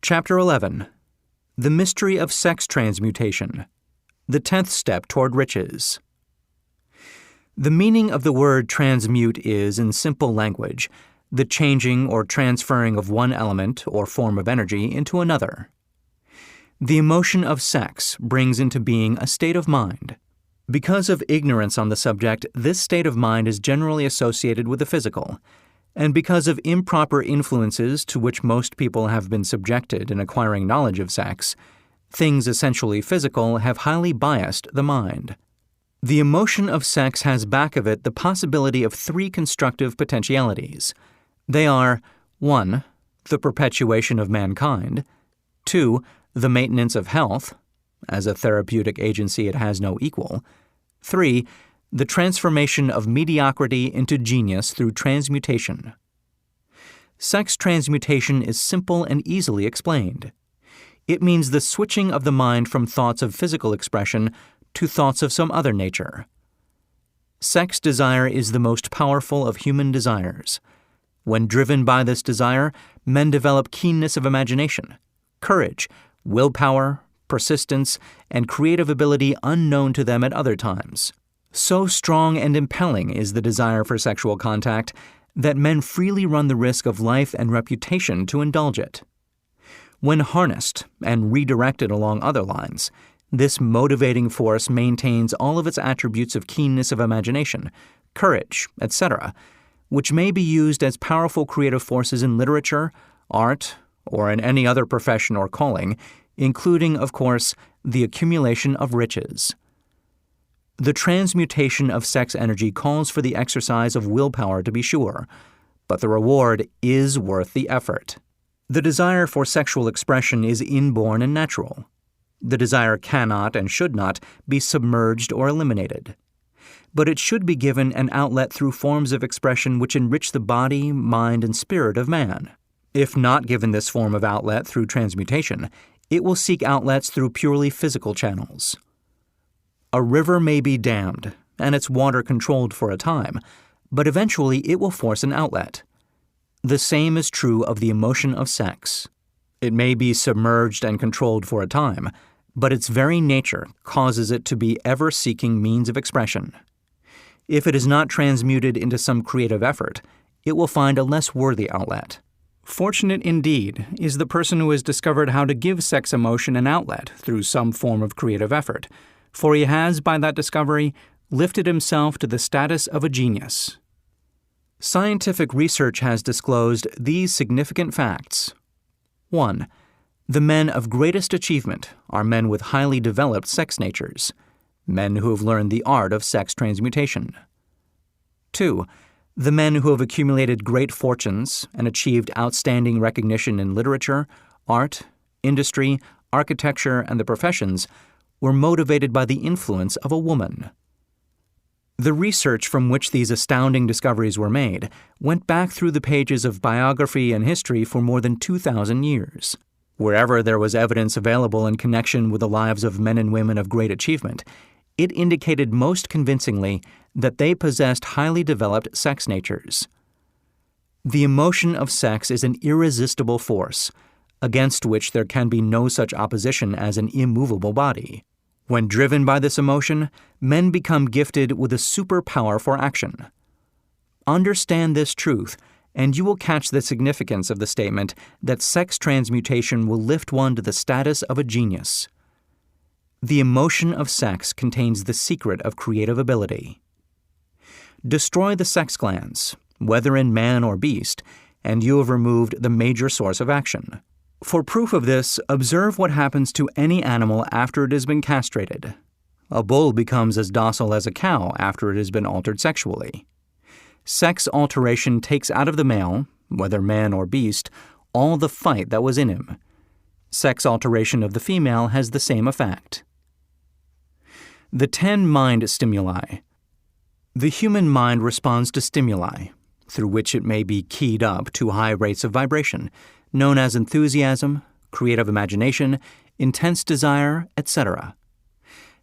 Chapter 11. The Mystery of Sex Transmutation. The 10th Step Toward Riches. The meaning of the word transmute is, in simple language, the changing or transferring of one element or form of energy into another. The emotion of sex brings into being a state of mind. Because of ignorance on the subject, this state of mind is generally associated with the physical, and because of improper influences to which most people have been subjected in acquiring knowledge of sex, things essentially physical have highly biased the mind. The emotion of sex has back of it the possibility of three constructive potentialities. They are 1. The perpetuation of mankind, 2. The maintenance of health. As a therapeutic agency it has no equal. 3. The transformation of mediocrity into genius through transmutation. Sex transmutation is simple and easily explained. It means the switching of the mind from thoughts of physical expression to thoughts of some other nature. Sex desire is the most powerful of human desires. When driven by this desire, men develop keenness of imagination, courage, willpower, persistence, and creative ability unknown to them at other times. So strong and impelling is the desire for sexual contact that men freely run the risk of life and reputation to indulge it. When harnessed and redirected along other lines, this motivating force maintains all of its attributes of keenness of imagination, courage, etc., which may be used as powerful creative forces in literature, art, or in any other profession or calling, including, of course, the accumulation of riches. The transmutation of sex energy calls for the exercise of willpower, to be sure, but the reward is worth the effort. The desire for sexual expression is inborn and natural. The desire cannot and should not be submerged or eliminated. But it should be given an outlet through forms of expression which enrich the body, mind, and spirit of man. If not given this form of outlet through transmutation, it will seek outlets through purely physical channels. A river may be dammed, and its water controlled for a time, but eventually it will force an outlet. The same is true of the emotion of sex. It may be submerged and controlled for a time, but its very nature causes it to be ever seeking means of expression. If it is not transmuted into some creative effort, it will find a less worthy outlet. Fortunate indeed is the person who has discovered how to give sex emotion an outlet through some form of creative effort, for he has, by that discovery, lifted himself to the status of a genius. Scientific research has disclosed these significant facts. 1. The men of greatest achievement are men with highly developed sex natures, men who have learned the art of sex transmutation. 2. The men who have accumulated great fortunes and achieved outstanding recognition in literature, art, industry, architecture, and the professions were motivated by the influence of a woman. The research from which these astounding discoveries were made went back through the pages of biography and history for more than 2,000 years. Wherever there was evidence available in connection with the lives of men and women of great achievement, it indicated most convincingly that they possessed highly developed sex natures. The emotion of sex is an irresistible force, against which there can be no such opposition as an immovable body. When driven by this emotion, men become gifted with a superpower for action. Understand this truth, and you will catch the significance of the statement that sex transmutation will lift one to the status of a genius. The emotion of sex contains the secret of creative ability. Destroy the sex glands, whether in man or beast, and you have removed the major source of action. For proof of this, observe what happens to any animal after it has been castrated. A bull becomes as docile as a cow after it has been altered sexually. Sex alteration takes out of the male, whether man or beast, all the fight that was in him. Sex alteration of the female has the same effect. The 10 mind stimuli. The human mind responds to stimuli, through which it may be keyed up to high rates of vibration, known as enthusiasm, creative imagination, intense desire, etc.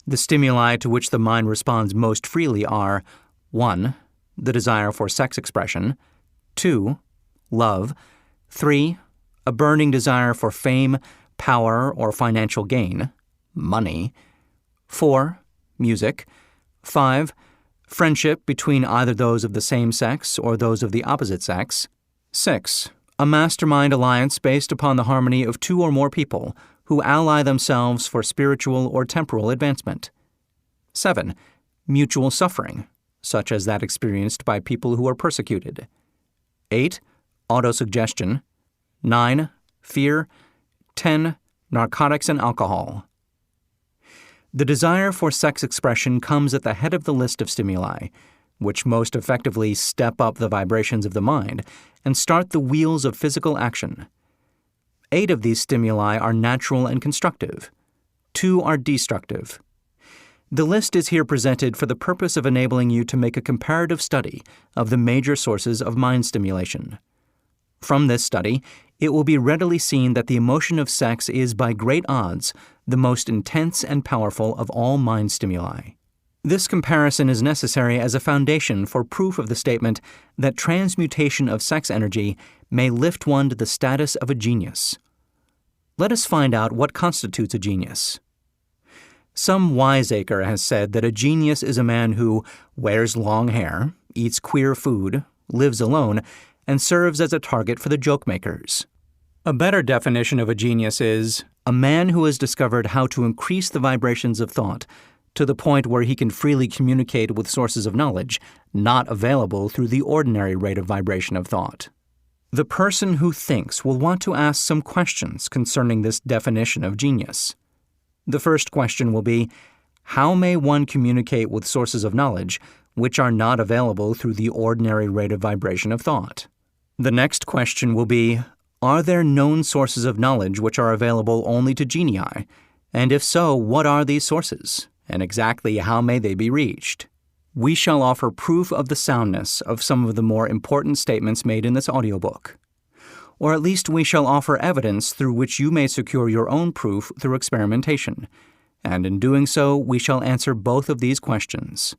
The stimuli to which the mind responds most freely are 1. The desire for sex expression, 2. Love, 3. a burning desire for fame, power, or financial gain, money. 4. Music. 5. Friendship between either those of the same sex or those of the opposite sex. 6. A mastermind alliance based upon the harmony of 2 or more people who ally themselves for spiritual or temporal advancement. 7. Mutual suffering, such as that experienced by people who are persecuted. 8. Autosuggestion. 9. Fear. 10. Narcotics and alcohol. The desire for sex expression comes at the head of the list of stimuli, which most effectively step up the vibrations of the mind and start the wheels of physical action. 8 of these stimuli are natural and constructive. 2 are destructive. The list is here presented for the purpose of enabling you to make a comparative study of the major sources of mind stimulation. From this study, it will be readily seen that the emotion of sex is by great odds the most intense and powerful of all mind stimuli. This comparison is necessary as a foundation for proof of the statement that transmutation of sex energy may lift one to the status of a genius. Let us find out what constitutes a genius. Some wiseacre has said that a genius is a man who wears long hair, eats queer food, lives alone, and serves as a target for the joke-makers. A better definition of a genius is a man who has discovered how to increase the vibrations of thought to the point where he can freely communicate with sources of knowledge not available through the ordinary rate of vibration of thought. The person who thinks will want to ask some questions concerning this definition of genius. The first question will be, how may one communicate with sources of knowledge which are not available through the ordinary rate of vibration of thought? The next question will be, are there known sources of knowledge which are available only to genii? And if so, what are these sources? And exactly how may they be reached? We shall offer proof of the soundness of some of the more important statements made in this audiobook. Or at least we shall offer evidence through which you may secure your own proof through experimentation. And in doing so, we shall answer both of these questions.